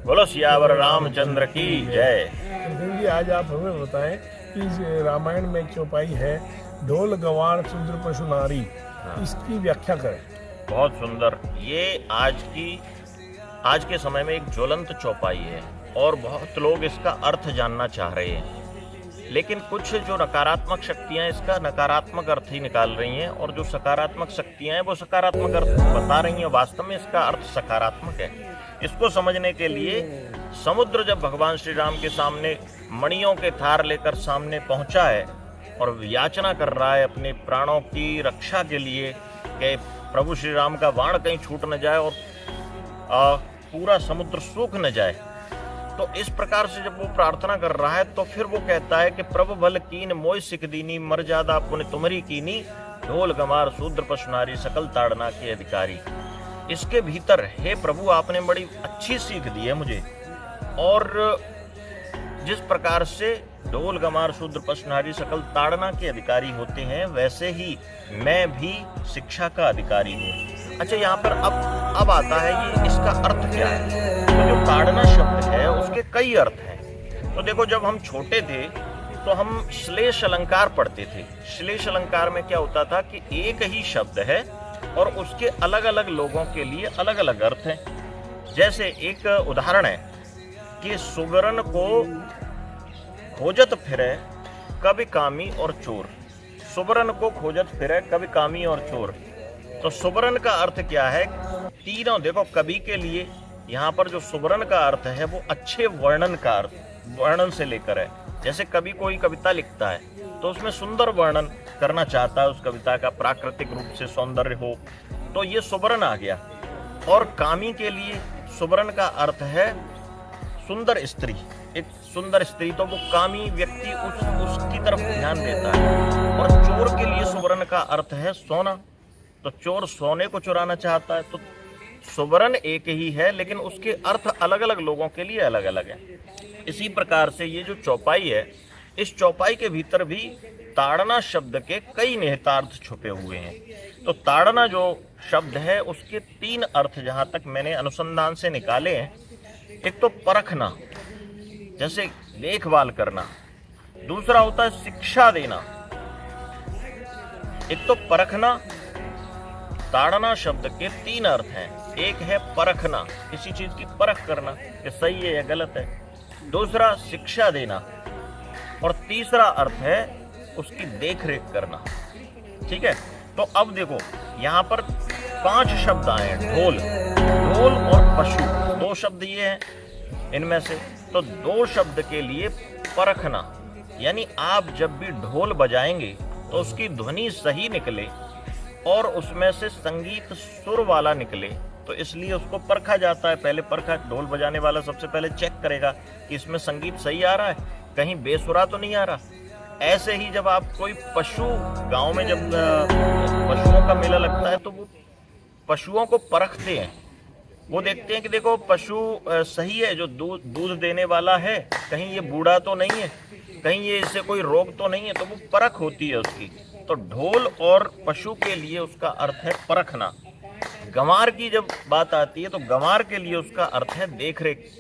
बोलो सियावर रामचंद्र की जय। कृष्ण जी, आज आप हमें बताएं कि रामायण में एक चौपाई है, ढोल गवार शूद्र पशु नारी, इसकी व्याख्या करें। बहुत सुंदर। ये आज के समय में एक ज्वलंत चौपाई है और बहुत लोग इसका अर्थ जानना चाह रहे हैं, लेकिन कुछ जो नकारात्मक शक्तियां इसका नकारात्मक अर्थ ही निकाल रही हैं और जो सकारात्मक शक्तियां हैं वो सकारात्मक अर्थ बता रही हैं। वास्तव में इसका अर्थ सकारात्मक है। इसको समझने के लिए समुद्र जब भगवान श्री राम के सामने मणियों के थार लेकर सामने पहुंचा है और याचना कर रहा है अपने प्राणों की रक्षा के लिए कि प्रभु श्री राम का बाण कहीं छूट न जाए और पूरा समुद्र सूख न जाए, तो इस प्रकार से जब वो प्रार्थना कर रहा है तो फिर वो कहता है कि प्रभु भल कीन मोय सिख दीनी, मर्यादा पुण्य तुम्हारी कीनी, ढोल गमार शूद्र पशु नारी सकल ताड़ना के अधिकारी। इसके भीतर हे प्रभु आपने बड़ी अच्छी सीख दी है मुझे, और जिस प्रकार से ढोल गमार शूद्र पशु नारी सकल ताड़ना के अधिकारी होते हैं, वैसे ही मैं भी शिक्षा का अधिकारी हूँ। अच्छा, यहाँ पर अब आता है ये इसका अर्थ क्या है। तो जो ताड़ना शब्द है उसके कई अर्थ हैं। तो देखो, जब हम छोटे थे तो हम श्लेष अलंकार पढ़ते थे। श्लेष अलंकार में क्या होता था कि एक ही शब्द है और उसके अलग अलग लोगों के लिए अलग अलग अर्थ हैं। जैसे एक उदाहरण है कि सुगरन को खोजत फिरे कभी कामी और चोर। सुबरन को खोजत फिरे कभी कामी और चोर। तो सुबरन का अर्थ क्या है? तीनों देखो, कवि के लिए यहाँ पर जो सुबरन का अर्थ है वो अच्छे वर्णन का अर्थ, वर्णन से लेकर है। जैसे कवि कोई कविता लिखता है तो उसमें सुंदर वर्णन करना चाहता है, उस कविता का प्राकृतिक रूप से सौंदर्य हो, तो ये सुबरन आ गया। और कामी के लिए सुबरन का अर्थ है सुंदर स्त्री। एक सुंदर स्त्री, तो वो कामी व्यक्ति उसकी तरफ ध्यान देता है। और चोर के लिए सुबरन का अर्थ है सोना, तो चोर सोने को चुराना चाहता है। तो सुबरन एक ही है लेकिन उसके अर्थ अलग अलग लोगों के लिए अलग अलग है। इसी प्रकार से ये जो चौपाई है, इस चौपाई के भीतर भी ताड़ना शब्द के कई निहितार्थ छुपे हुए हैं। तो ताड़ना जो शब्द है उसके तीन अर्थ जहां तक मैंने अनुसंधान से निकाले हैं। एक तो परखना, जैसे देखभाल करना। दूसरा होता है शिक्षा देना। एक तो परखना, ताड़ना शब्द के तीन अर्थ हैं। एक है परखना, किसी चीज की परख करना कि सही है या गलत है। दूसरा शिक्षा देना, और तीसरा अर्थ है उसकी देखरेख करना। ठीक है, तो अब देखो यहाँ पर 5 शब्द आए हैं। ढोल और पशु, 2 शब्द ये हैं इनमें से। तो 2 शब्द के लिए परखना, यानी आप जब भी ढोल बजाएंगे तो उसकी ध्वनि सही निकले और उसमें से संगीत सुर वाला निकले, तो इसलिए उसको परखा जाता है। पहले परखा, ढोल बजाने वाला सबसे पहले चेक करेगा कि इसमें संगीत सही आ रहा है, कहीं बेसुरा तो नहीं आ रहा। ऐसे ही जब आप कोई पशु, गांव में जब पशुओं का मेला लगता है तो वो पशुओं को परखते हैं। वो देखते हैं कि देखो पशु सही है, जो दूध देने वाला है, कहीं ये बूढ़ा तो नहीं है, कहीं ये इससे कोई रोग तो नहीं है, तो वो परख होती है उसकी। तो ढोल और पशु के लिए उसका अर्थ है परखना। गंवार की जब बात आती है तो गंवार के लिए उसका अर्थ है देखरेख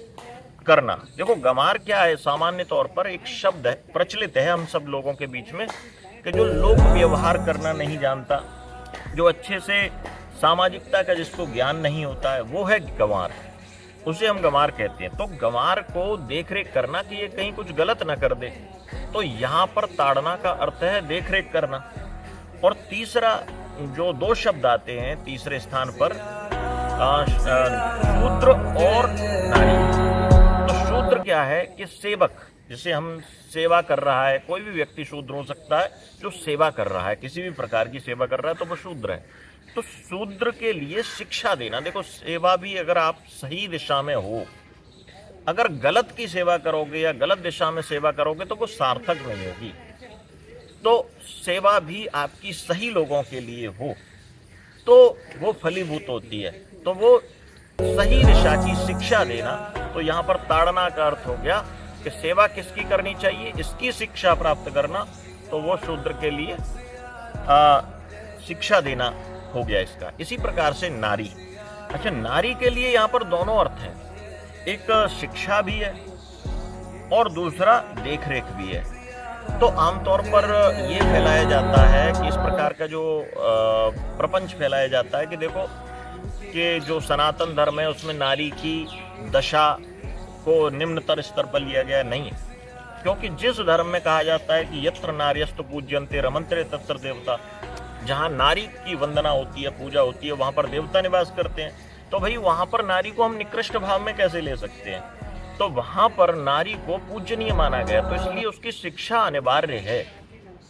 करना। देखो, गंवार क्या है? सामान्य तौर पर एक शब्द है, प्रचलित है हम सब लोगों के बीच में, कि जो लोक व्यवहार करना नहीं जानता, जो अच्छे से सामाजिकता का जिसको ज्ञान नहीं होता है, वो है गंवार। उसे हम गंवार कहते हैं। तो गंवार को देखरेख करना कि ये कहीं कुछ गलत ना कर दे। तो यहाँ पर ताड़ना का अर्थ है देखरेख करना। और तीसरा जो 2 शब्द आते हैं तीसरे स्थान पर, शूद्र और नारी। तो शूद्र क्या है कि सेवक, जिसे हम सेवा कर रहा है, कोई भी व्यक्ति शूद्र हो सकता है जो सेवा कर रहा है, किसी भी प्रकार की सेवा कर रहा है तो वो शूद्र है। तो शूद्र के लिए शिक्षा देना। देखो, सेवा भी अगर आप सही दिशा में हो, अगर गलत की सेवा करोगे या गलत दिशा में सेवा करोगे तो वो सार्थक नहीं होगी। तो सेवा भी आपकी सही लोगों के लिए हो तो वो फलीभूत होती है। तो वो सही दिशा की शिक्षा देना। तो यहाँ पर ताड़ना का अर्थ हो गया कि सेवा किसकी करनी चाहिए, इसकी शिक्षा प्राप्त करना। तो वो शूद्र के लिए शिक्षा देना हो गया इसका। इसी प्रकार से नारी। अच्छा, नारी के लिए यहाँ पर दोनों अर्थ हैं। एक शिक्षा भी है और दूसरा देखरेख भी है। तो आमतौर पर ये फैलाया जाता है कि इस प्रकार का जो प्रपंच फैलाया जाता है कि देखो कि जो सनातन धर्म है उसमें नारी की दशा को निम्नतर स्तर पर लिया गया नहीं है, क्योंकि जिस धर्म में कहा जाता है कि यत्र नार्यस्तु पूज्यन्ते रमन्ते तत्र देवता, जहाँ नारी की वंदना होती है, पूजा होती है, वहाँ पर देवता निवास करते हैं। तो भाई वहाँ पर नारी को हम निकृष्ट भाव में कैसे ले सकते हैं? तो वहाँ पर नारी को पूजनीय माना गया, तो इसलिए उसकी शिक्षा अनिवार्य है।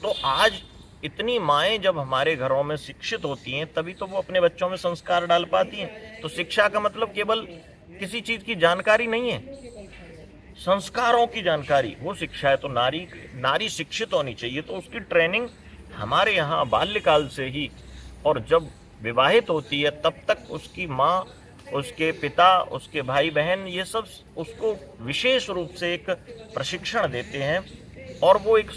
तो आज इतनी माएँ जब हमारे घरों में शिक्षित होती हैं तभी तो वो अपने बच्चों में संस्कार डाल पाती हैं। तो शिक्षा का मतलब केवल किसी चीज़ की जानकारी नहीं है, संस्कारों की जानकारी वो शिक्षा है। तो नारी शिक्षित होनी चाहिए। तो उसकी ट्रेनिंग हमारे यहाँ बाल्यकाल से ही, और जब विवाहित होती है तब तक उसकी माँ, उसके पिता, उसके भाई बहन, ये सब उसको विशेष रूप से एक प्रशिक्षण देते हैं। और वो एक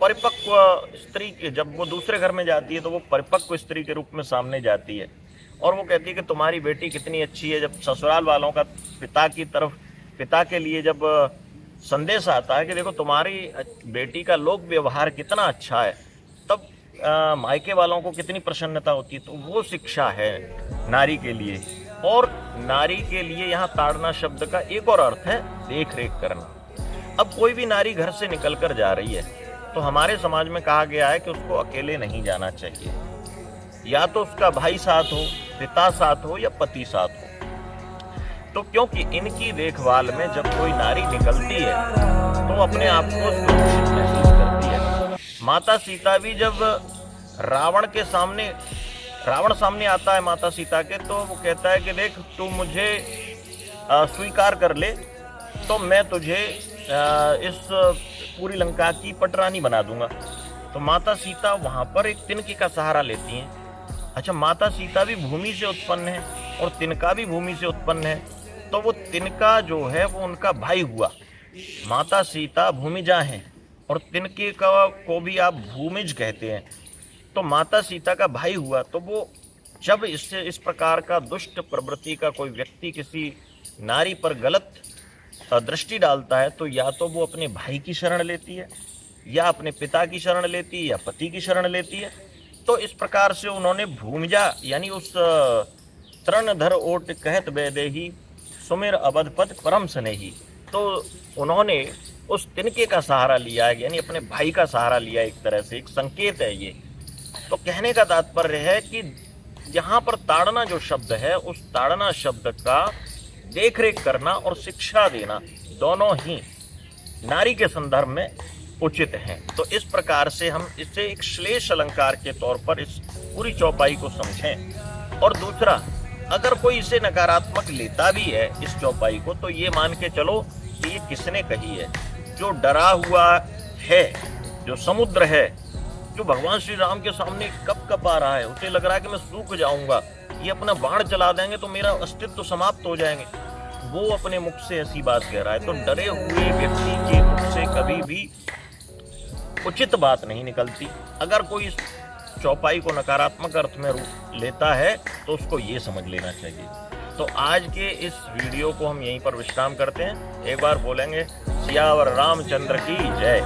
परिपक्व स्त्री के, जब वो दूसरे घर में जाती है तो वो परिपक्व स्त्री के रूप में सामने जाती है और वो कहती है कि तुम्हारी बेटी कितनी अच्छी है। जब ससुराल वालों का पिता के लिए जब संदेश आता है कि देखो तुम्हारी बेटी का लोक व्यवहार कितना अच्छा है, तब मायके वालों को कितनी प्रसन्नता होती है। तो वो शिक्षा है नारी के लिए। और नारी के लिए यहाँ ताड़ना शब्द का एक और अर्थ है देख रेख करना। अब कोई भी नारी घर से निकल कर जा रही है तो हमारे समाज में कहा गया है कि उसको अकेले नहीं जाना चाहिए, या तो उसका भाई साथ हो, पिता साथ हो, या पति साथ हो। तो क्योंकि इनकी देखभाल में जब कोई नारी निकलती है तो अपने आप को सुरक्षित महसूस करती है। माता सीता भी जब रावण सामने आता है माता सीता के, तो वो कहता है कि देख तू मुझे स्वीकार कर ले तो मैं तुझे इस पूरी लंका की पटरानी बना दूंगा। तो माता सीता वहां पर एक तिनके का सहारा लेती हैं। अच्छा, माता सीता भी भूमि से उत्पन्न है और तिनका भी भूमि से उत्पन्न है, तो वो तिनका जो है वो उनका भाई हुआ। माता सीता भूमिजा हैं और तिनके को भी आप भूमिज कहते हैं। तो माता सीता का भाई हुआ। तो वो जब इस प्रकार का दुष्ट प्रवृत्ति का कोई व्यक्ति किसी नारी पर गलत दृष्टि डालता है तो या तो वो अपने भाई की शरण लेती है, या अपने पिता की शरण लेती है, या पति की शरण लेती है। तो इस प्रकार से उन्होंने भूमिजा यानी उस तृणधर ओट कहत बेदेही सुमिर अवधपत परम स्नेही, तो उन्होंने उस तिनके का सहारा लिया है, यानी अपने भाई का सहारा लिया। एक तरह से एक संकेत है ये। तो कहने का तात्पर्य है कि यहाँ पर ताड़ना जो शब्द है, उस ताड़ना शब्द का देखरेख करना और शिक्षा देना दोनों ही नारी के संदर्भ में उचित हैं। तो इस प्रकार से हम इसे एक श्लेष अलंकार के तौर पर इस पूरी चौपाई को समझें। और दूसरा, अगर कोई इसे नकारात्मक लेता भी है इस चौपाई को, तो ये मान के चलो कि ये किसने कही है। जो डरा हुआ है, जो समुद्र है, जो भगवान श्री राम के सामने कप आ रहा है, उसे लग रहा है कि मैं सूख जाऊंगा, ये अपना बाण चला देंगे तो मेरा अस्तित्व समाप्त हो जाएंगे, वो अपने मुख से ऐसी बात कह रहा है। तो डरे हुए व्यक्ति के मुख से कभी भी उचित बात नहीं निकलती। अगर कोई इस चौपाई को नकारात्मक अर्थ में लेता है तो उसको ये समझ लेना चाहिए। तो आज के इस वीडियो को हम यहीं पर विश्राम करते हैं। एक बार बोलेंगे सियावर रामचंद्र की जय।